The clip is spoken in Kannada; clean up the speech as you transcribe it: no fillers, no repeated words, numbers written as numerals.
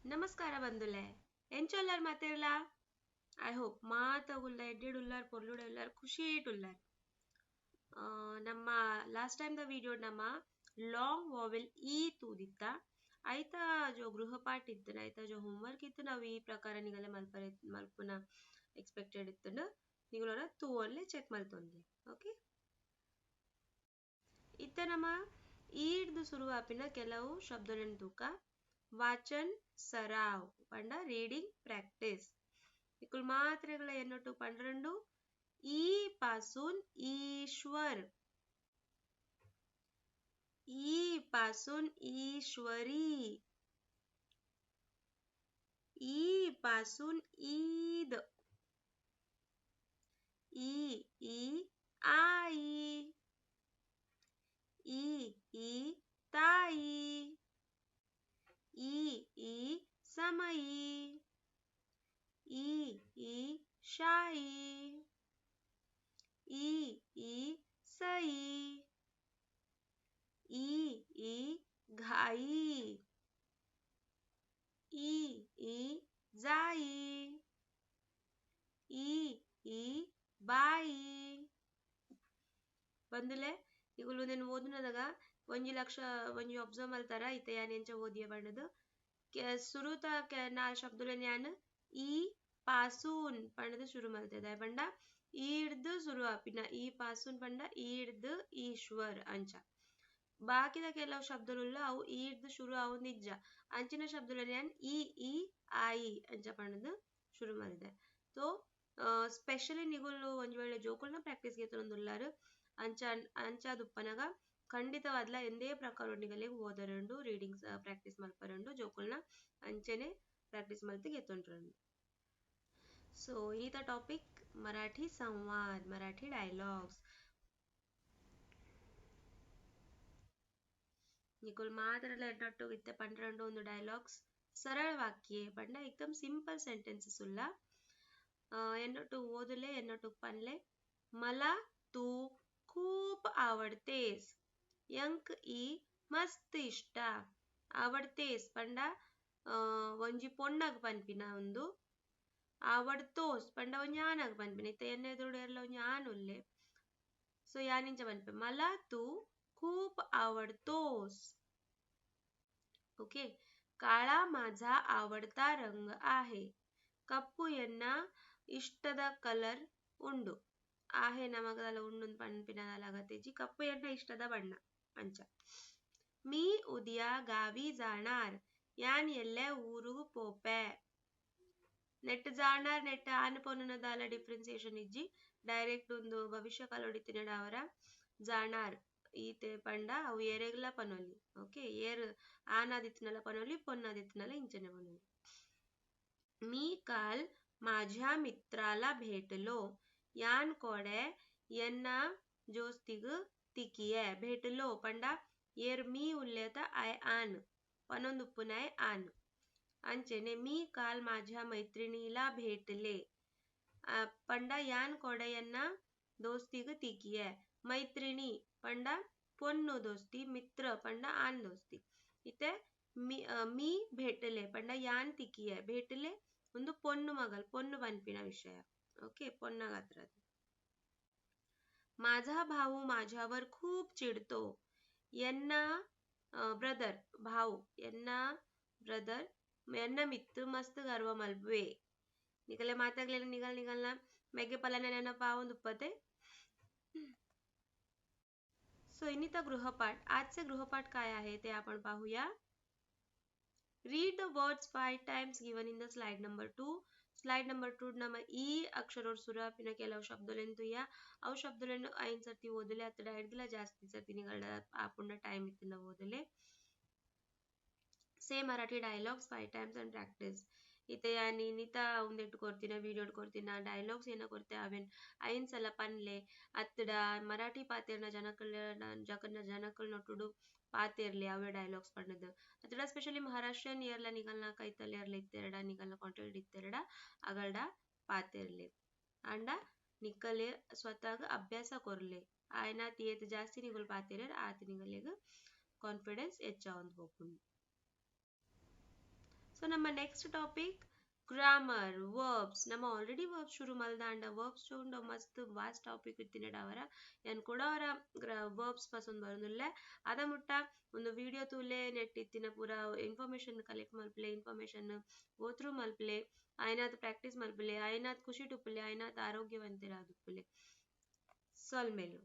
ನಮಸ್ಕಾರ ಬಂಧುಲೆ ಎಂಚೊಲ್ಲರ್ ಮಾತಿರ್ಲ ಐ ಹೋಪ್ ಮಾತಾಗುಲ್ಲ ಎಡ್ಡೆಡುಲ್ಲಾರ್ ಪೊರ್ಲುಡೆಲ್ಲಾರ್ ಖುಷಿ ಇಟ್ಟುಲ್ಲಾರ್ ನಮ್ಮ ಲಾಸ್ಟ್ ಟೈಮ್ ದ ವಿಡಿಯೋ ನಮ್ಮ ಲಾಂಗ್ ವಾವೆಲ್ ಈ ತೂದಿತ್ತ ಐತ ಜೋ ಗೃಹಪಾಠ ಇತ್ತು ಐತ ಜೋ ಹೋಮ್ವರ್ಕ್ ಇತ್ತು ನಾವು ಈ ಪ್ರಕಾರ ನಿಗಲೆ ಮಲ್ಪುನ ಎಕ್ಸ್ಪೆಕ್ಟೆಡ್ ಇತ್ತು ನಿಗಳೋರ ತೂ ಒನ್ಲೆ ಚೆಕ್ ಮಲ್ತೊಂದ್ಲೆ ಓಕೆ ಇತ್ತ ನಮ್ಮ ಈಡ್ದು ಶುರುವಾಪಿನ ಕೆಲವು ಶಬ್ದಗಳನ್ನು ತೂಕ वाचन सराव पंड रीडिंग प्रॅक्टिस इकुल मात्रेगळ एन्नोटु 12 ई पासून ईश्वर ई पासून ईश्वरी ई पासून ईद ई आई ई ताई ई समई ई शाई ई सई ई घाई ई जाई ई बाई ಬಂದುಲೆ ಇಗುಲು ನೆನ್ ಓದುನದಾಗ ಒಂಜಿ ಲಕ್ಷ ಒಂಜಿ ಅಬ್ಸರ್ವ್ ಮಲ್ತಾರ ಇತ್ತೆ ಯಾನ್ ಎಂಚ ಓದಿಯ ಬಣ್ಣದು ಸುರುತ ನಾಲ್ ಶಬ್ದುಲೆನ್ ಯಾನ್ ಈ ಪಾಸೂನ್ ಪಂಡದು ಶುರು ಮಲ್ತದ ಪಂಡ ಈಡ್ದು ಶುರು ಆಪಿನ ಈ ಪಾಸೂನ್ ಪಂಡ ಈಡ್ದು ಈಶ್ವರ್ ಅಂಚ ಬಾಕಿದ ಕೆಲವು ಶಬ್ದలుಲ್ಲ ಅವು ಈಡ್ದು ಶುರು ಅವು ನಿಜ ಅಂಚಿನ ಶಬ್ದುಲೆನ್ ಯಾನ್ ಈ ಆಯಿ ಅಂಚ ಪಂಡದು ಶುರು ಮಲ್ದೆ ತೋ ಸ್ಪೆಷಲಿ ನಿಗುಲು ಒಂಜಿ ವೇಳೆ ಜೋಕುಲ್ನ ಪ್ರಾಕ್ಟೀಸ್ ಗೆತೊಂದುಲ್ಲಾರು ಅಂಚ ದುಪ್ಪನಗ ಖಂಡಿತವಾದ್ಲ ಎಂದೇ ಪ್ರಕಾರೊಂದಿಗಲೆ ಓದರಂಡು ರೀಡಿಂಗ್ ಪ್ರಾಕ್ಟೀಸ್ ಮಲ್ಪರಂಡು ಜೋಕುಲ್ನ ಅಂಚೆನೆ ಪ್ರಾಕ್ಟೀಸ್ ಮಲ್ತಿ ಗೆತೊಂಡ್ರಂಡು सो ಈತ ಟಾಪಿಕ್ ಮರಾಠಿ ಸಂವಾद मराठी डायलॉग्स निकुल मात्रला ಎನ್ನೊಟ್ಟು ಇತ್ತೆ ಪಂಡ್ರಂಡು ಒಂದು ಡೈಲಾಗ್ಸ್ सरळ वाक्ये ಪಂಡ एकदम सिंपल सेंटेन्सेस ಉಲ್ಲ ಎನ್ನೊಟ್ಟು ಓದುಲೆ ಎನ್ನೊಟ್ಟು ಪನ್ಲೆ मला तू खूप आवडतेस यंक ई मस्त इष्ट आवडतेस पंड ಒಂಜಿ ಪೊಣ್ಣಗ್ ಪನ್ಪಿನ ಒಂದು आवडतोस पंड ಒಂಜಿ ಆನಗ್ ಪನ್ಪಿನ ಇತ್ತೆ ಎನ್ನ ಎದುರುಡು ಎಲ್ಲ ಒಂಜಿ ಆನುಲ್ಲೆ ಸೊ ಯಾನಿಂಚ ಪನ್ಪೆ मला तू खूप आवडतोस ओके काळा माझा आवडता रंग आहे ಕಪ್ಪು ಎನ್ನ ಇಷ್ಟದ ಕಲರ್ ಉಂಡು आहे ನಮಗದಲ್ಲ ಉಂಡುನ್ ಪನ್ಪಿನದಲಾಗತೆಜಿ ಕಪ್ಪು ಎನ್ನ ಇಷ್ಟದ ಬಣ್ಣ ಅಂಚ मी उद्या गावी जाणार यान ಎಲ್ಲೆ ಊರುಗು ಪೋಪೆ ನೆಟ್ ಜಾಣಾರ್ ನೆಟ್ ಆನ್ ಪೊನ್ನನದಾಲ ಡಿಫ್ರೆನ್ಸಿಯೇಷನ್ ಇಜ್ಜಿ ಡೈರೆಕ್ಟ್ ಒಂದು ಭವಿಷ್ಯ ಕಾಲ ಹೊಡಿತಿನಡ ಅವರ ಜಾಣಾರ್ ಈತೆ ಪಂಡ ಅವು ಎರೆಗ್ಲ ಪನೊಲಿ ಓಕೆ ಏರ್ ಆನಾದಿತ್ನಲ ಪನೊಲಿ ಪೊನ್ನಾದಿತ್ನಲ ಇಂಚನೆ ಪನೊಲಿ मी काल माझ्या मित्राला भेटलो यान कोडे यांना जोस्तिग तिकिये भेटलो पंड ಏರ್ मी उल्लेत आय आन पनोंदुಪ್ಪುನಾय आन अंचेने मी काल माझ्या मैत्रिणीला भेटले पंड यान कोडेयನ್ನ दोस्तिग तिकिये मैत्रिणी पंड ಪೊನ್ನು दोस्ती मित्र पंड आन दोस्ती इते मी भेटले पंड यान तिकिये भेटले ಒಂದು ಪೊನ್ನು ಮಗಲ್ ಪೊನ್ನು ಪನ್ಪಿನ ವಿಷಯ ओके ಪೊನ್ನಗಾತ್ರದು माझा भाऊ माझ्यावर खूप चिडतो यांना ब्रदर भाऊ यांना ब्रदर यांना मित्र मस्त गर्व मल्बे निकले मातागलेला निघालना मेगे पलाने नेनप दुप्पते सो इनिता गृहपाठ आजचे गृहपाठ काय आहे ते आपण पाहूया Read the words 5 times given in the slide number 2. Slide number 2 ನಮ್ಮ ಈ ಅಕ್ಷರ ಸುರಾಪಿನ ಕೆಲವು ಶಬ್ದಲೆಂದು ಯಾ ಅವು ಶಬ್ದಲೆಂದು ಐನ್ ಸರ್ತಿ ಓದಲೆ ಅತ್ತ ಹಿಡ್ದಿಲ್ಲ ಜಾಸ್ತಿ ಸರ್ತಿ ನಿಗಳ ಆಪುಂಡ ಟೈಮ್ ಇತ್ತಿನ ಓದಲೆ same Marathi dialogues 5 times and practice इथे यानी निता उंदेट कोर्तिना वीडियो कोर्तिना डायलॉग्स ಏನ ಕೊರ್ತೆ ಅವೆನ್ ಐನ್ ಸಲ ಪನ್ಲೆ ಅತ್ತಡ ಮರಾಠಿ ಪಾತೆರ್ನ ಜನಕಲ್ ನೊಟ್ಟುಡು ಪಾತೆರ್ಲೆ ಅವೇ ಡೈಲಾಗ್ಸ್ ಪನ್ನದು ಅತ್ತಡ ಸ್ಪೆಷಲಿ ಮಹಾರಾಷ್ಟ್ರೀಯನ್ ಇಯರ್ಲ ನಿಗಲ್ನ ಕೈತಲ್ ಇಯರ್ಲ ಇತ್ತೆರಡ ನಿಗಲ್ನ ಕಾಂಟ್ಯಾಕ್ಟ್ ಇತ್ತೆರಡ ಅಗಲ್ಡ ಪಾತೆರ್ಲೆ ಅಂಡ ನಿಕ್ಕಲೆ ಸ್ವತಃ ಅಭ್ಯಾಸ ಕೊರ್ಲೆ ಆಯ್ನ ತಿಯೇತ್ ಜಾಸ್ತಿ ನಿಗಲ್ ಪಾತೆರ್ ಆತ ನಿಗಲೆಗ್ ಕಾನ್ಫಿಡೆನ್ಸ್ ಹೆಚ್ಚಾವಂದ್ ಹೋಗ್ಕೊಂಡು ಸೊ ನಮ್ಮ ನೆಕ್ಸ್ಟ್ ಟಾಪಿಕ್ ಗ್ರಾಮರ್ ವರ್ಬ್ಸ್ ನಮ್ಮ ಆಲ್ರೆಡಿ ವರ್ಬ್ಸ್ ಶುರು ಮಲ್ದಾಂಡ ವರ್ಬ್ಸ್ ಚೂಂಡ ಮಸ್ತ್ ವಾಸ್ಟ್ ಟಾಪಿಕ್ ಇತ್ತಿನ ಅವರ ಯಾನ್ ಕೂಡ ಅವರ ವರ್ಬ್ಸ್ ಪಸಂದ್ ಬರೋದಿಲ್ಲ ಅದ ಮುಟ್ಟ ಒಂದು ವಿಡಿಯೋ ತೂಲೆ ನೆಟ್ ಇತ್ತಿನ ಪೂರ ಇನ್ಫಾರ್ಮೇಶನ್ ಕಲೆಕ್ಟ್ ಮಲ್ಪಲೆ ಇನ್ಫಾರ್ಮೇಶನ್ ಓತ್ರು ಮಲ್ಪಲೆ ಆಯ್ನಾತ್ ಪ್ರಾಕ್ಟೀಸ್ ಮಲ್ಪಲೆ ಆಯ್ನಾತ್ ಖುಷಿ ಟುಪ್ಪಲೆ ಆಯ್ನಾತ್ ಆರೋಗ್ಯವಂತಿರ ಆದುಪ್ಪಲೆ ಸೊಲ್ಮೆಲು